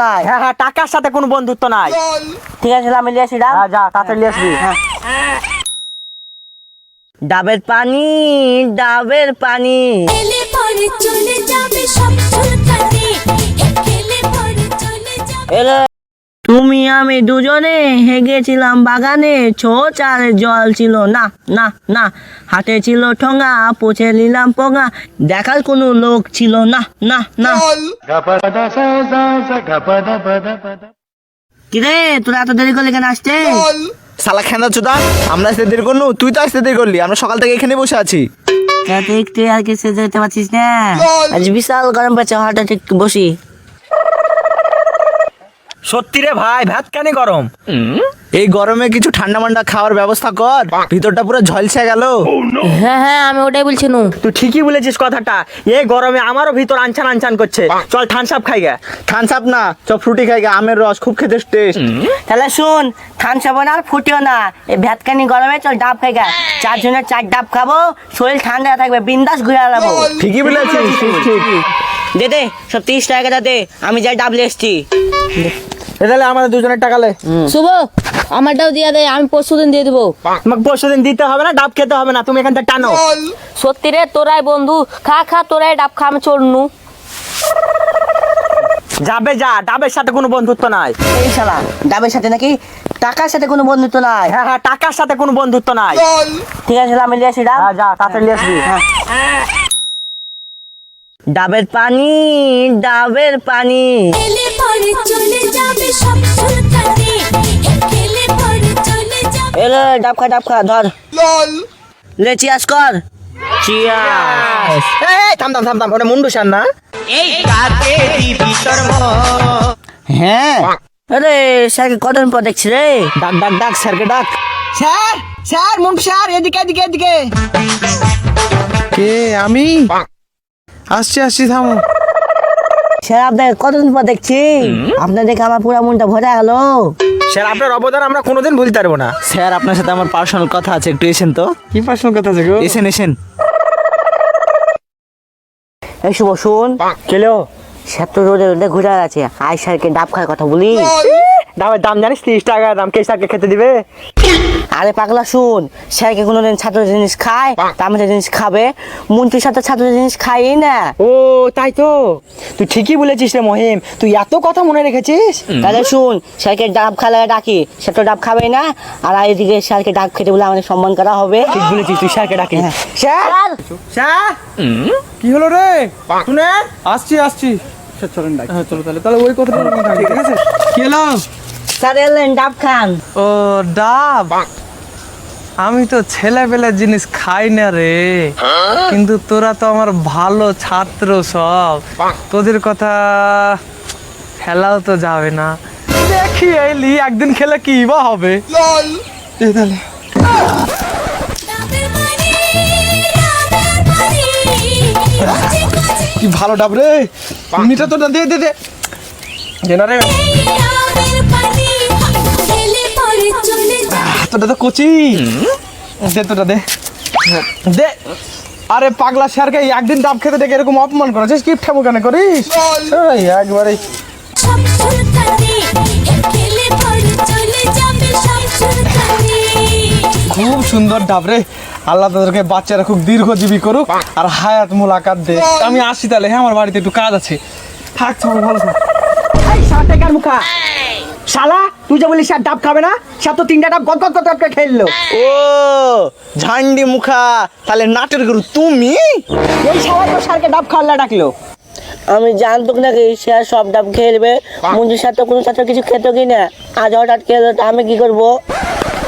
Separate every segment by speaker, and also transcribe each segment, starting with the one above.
Speaker 1: নাই।
Speaker 2: হ্যাঁ হ্যাঁ, টাকার সাথে কোনো বন্ধুত্ব নাই।
Speaker 1: ঠিক আছে আমি নিয়ে আসি ডাব।
Speaker 2: হ্যাঁ যা তাড়াতাড়ি নিয়ে আসবি।
Speaker 1: ডাবের পানি, ডাবের পানি।
Speaker 3: খেলে পরে চলে যাবে সব চুলকানি, খেলে পরে চলে যাবে।
Speaker 1: এলে তুমি আমি দুজনে হেগেছিলাম বাগানে, ছোট আর জল ছিল না না না, হাতে ছিল ঠোঙা, পুছে নিলাম পোঙা, দেখার কোনো লোক ছিল না না না। কিরে তোরা এত দেরি করলি কেন আসতে?
Speaker 4: শালা খেন্দা চোদা, আমরা আসতে দেরি করলু, তুই তো আসতে দেরি করলি। আমরা সকাল থেকে এখানে বসে আছি।
Speaker 1: তুই আর কিছু যেতে পারছিস না? আজ বিশাল গরম পড়ছে, হঠাৎ একটু বসি।
Speaker 2: সত্যি রে ভাই, ভাত কেন গরম?
Speaker 4: এই গরমে কিছু ঠান্ডা মান্ডা খাওয়ার ব্যবস্থা কর, ভিতরটা পুরো ঝলসে গেল।
Speaker 1: হ্যাঁ হ্যাঁ আমি ওটাই বলছি নু।
Speaker 2: তুই ঠিকই বলেছিস কথাটা। এই গরমে আমারও ভিতর আনছান আনছান করছে। চল থামস আপ খাই গে।
Speaker 4: থামস আপ না, চপ ফ্রুটি খাই গে, আমের রস খুব খেতে টেস্ট।
Speaker 1: তাহলে শুন, থামসাবো না আর ফুটিও না, এই ভ্যাতকানি গরমে চল ডাব খাই গা। 4 জনের 4 ডাব খাবো, শরীর ঠান্ডা থাকবে, বিন্দাস ঘুরে আলাবো।
Speaker 4: ঠিকই বলেছিস, ঠিক ঠিক।
Speaker 1: দে দে সব 30 টাকা দে, আমি যাই ডাব নিয়ে এসছি।
Speaker 2: তাহলে আমাদের দুজনের টাকা লে।
Speaker 5: শুভ আমারটাও দিয়ে দে, আমি পরশুদিন দিয়ে দেবো।
Speaker 2: তোমাকে পরশুদিন দিতে হবে না, ডাব খেতে হবে না, তুমি এখান থেকে টানো।
Speaker 5: সত্যি রে, তোরাই বন্ধু, খা খা তোরাই ডাব খা, আমি চড়নু।
Speaker 2: যাবে যা, ডাবের সাথে কোনো বন্ধুত্ব নাই।
Speaker 1: এই শালা, ডাবের সাথে নাকি টাকার সাথে কোনো বন্ধুত্ব নাই?
Speaker 2: হ্যাঁ হ্যাঁ, টাকার সাথে কোনো বন্ধুত্ব নাই।
Speaker 1: ঠিক আছে আমি নিয়ে আসি ডাব।
Speaker 2: হ্যাঁ যা তাড়াতাড়ি নিয়ে আসবি।
Speaker 1: ডাবের পানি, ডাবের পানি।
Speaker 3: খেলে পরে চলে যাবে সব চুলকানি, খেলে পরে চলে যাবে।
Speaker 1: এলে ডাব খা ধর। লে চিয়াস কর। চিয়াস।
Speaker 2: এই থাম থাম থাম থাম, ওটা মুন্ডু শান না?
Speaker 4: হ্যাঁ,
Speaker 1: আরে স্যারকে কতদিন পর দেখছি রে।
Speaker 4: ডাক ডাক ডাক, স্যারকে ডাক।
Speaker 2: স্যার স্যার, মুন্ডু স্যার, এদিকে এদিকে এদিকে।
Speaker 6: কে? আমি আসছি আসছি, থামো।
Speaker 1: স্যার আপনাকে কতদিন পর দেখছি, আপনার দেখে আমার পুরো মনটা ভরে গেল।
Speaker 2: স্যার আপনার অবদান আমরা কোনোদিন ভুলতে পারবো না।
Speaker 4: স্যার আপনার সাথে আমার পার্সোনাল কথা আছে, একটু এসেন তো।
Speaker 6: কি পার্সোনাল কথা আছে গো?
Speaker 4: এসেন এসেন।
Speaker 1: এই শুভ শুন,
Speaker 2: কেলো
Speaker 1: স্যার তো রোদে রোদে ঘুরে আছে, আই স্যারকে ডাব খাওয়ার কথা বলি।
Speaker 2: ডাবের দাম জানিস? 30 টাকা দাম। কে স্যারকে খেতে দিবে?
Speaker 1: আরে পাগলা শুন, স্যারকে কোনোদিন ছাত্র জিনিস খায়, তার জিনিস খাবে, মন্ত্রীর সাথে ছাত্র জিনিস খাই না।
Speaker 2: ও তাই তো, তুই ঠিকই বলেছিস রে মহিম, তুই এত কথা মনে রেখেছিস।
Speaker 1: তাহলে শুন, স্যারকে ডাব খালে ডাকি, স্যার তো ডাব খাবে না, আর এদিকে স্যারকে ডাব খেতে বলে আমাদের সম্মান করা হবে।
Speaker 2: ঠিক বলেছিস, তুই স্যারকে ডাকি। স্যার স্যার,
Speaker 6: কি হলো রে?
Speaker 2: শুনে
Speaker 6: আসছি আসছি। চলেন ডাক। হ্যাঁ চলো তাহলে, তাহলে ওই কথাটা ঠিক আছে। কি হলো?
Speaker 1: স্যার এলেন, ডাব খান।
Speaker 6: ও ডাব, আমি তো ছেলেবেলার জিনিস খাই না রে, কিন্তু তোরা তো আমার ভালো ছাত্র সব, তোদের কথা খেলাও তো যাবে না। দেখি এলি একদিন খেলে কি বা হবে। এই তাহলে
Speaker 3: ডাবের পানি, ডাবের পানি, কচি কচি
Speaker 6: কি ভালো ডাব রে, মিঠা তো দে দে দে দে না রে।
Speaker 3: ডাবের পানি, খেলে পরে চলে যাবে।
Speaker 6: তোটা তো কচি, দে তোটা দে দে। আরে পাগলা স্যারকে একদিন ডাব খেতে ডেকে এরকম অপমান করেছিস, কি ঠেমো কেন করিস? এই একবারে
Speaker 3: সব চুলকানি, খেলে পরে চলে যাবে সব চুলকানি।
Speaker 6: খুব সুন্দর ডাব রে, আল্লাহ তাদেরকে বাচ্চারা খুব দীর্ঘজীবী করুক আর হায়াত মুলাকাত দে। আমি আসি তাহলে, হ্যাঁ আমার বাড়িতে একটু কাজ আছে। থাক সবাই ভালো থাক।
Speaker 2: এই 60 টাকার মুখা শালা, তুই যে বলিস স্যার ডাব খাবে না, স্যার তো 3টা ডাব গদ গদ গদ করে খেললো।
Speaker 4: ও ঝান্ডি মুখা, তাহলে নাটের গুরু তুমি।
Speaker 2: এই শালা তো স্যারকে ডাব খাওয়ালে ডাকলো।
Speaker 1: আমি জানতো নাকি স্যার সব ডাব খেলবে, মন্ত্রীর সাথে কোনো ছাত্র কিছু খেতো কি না, আজ হঠাৎ খেলো, তা আমি কি করবো?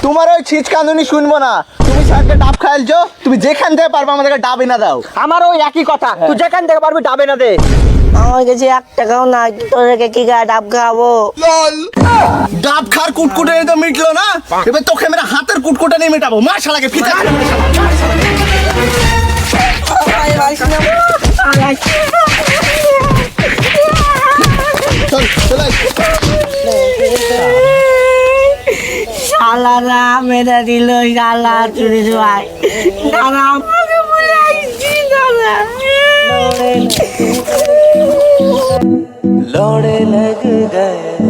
Speaker 4: তোমার ওই ছিচ কান্দুনি শুনবো না। তুমি স্যারকে ডাব খাইলছো, তুমি যেখান থেকে পারবে আমাদেরকে ডাব এনে দাও।
Speaker 2: আমারও ওই একই কথা, তুই যেখান থেকে পারবি ডাবে না দে।
Speaker 1: আমার কাছে 1 টাকাও না, তোদেরকে কি গায়ে ডাব খাওয়াবো?
Speaker 4: ডাব খার কুটকুটে তো মিটলো না, এবার তোকে মেরে হাতের কুটকুটে নিয়ে মেটাবো। মার শালাকে ফিতে। চল চল।
Speaker 1: শালারা মেরে দিল, শালা চুরি জোয়াই, দাদা আমাকে বলে আইছি দাদা। लौड़े लग
Speaker 7: गए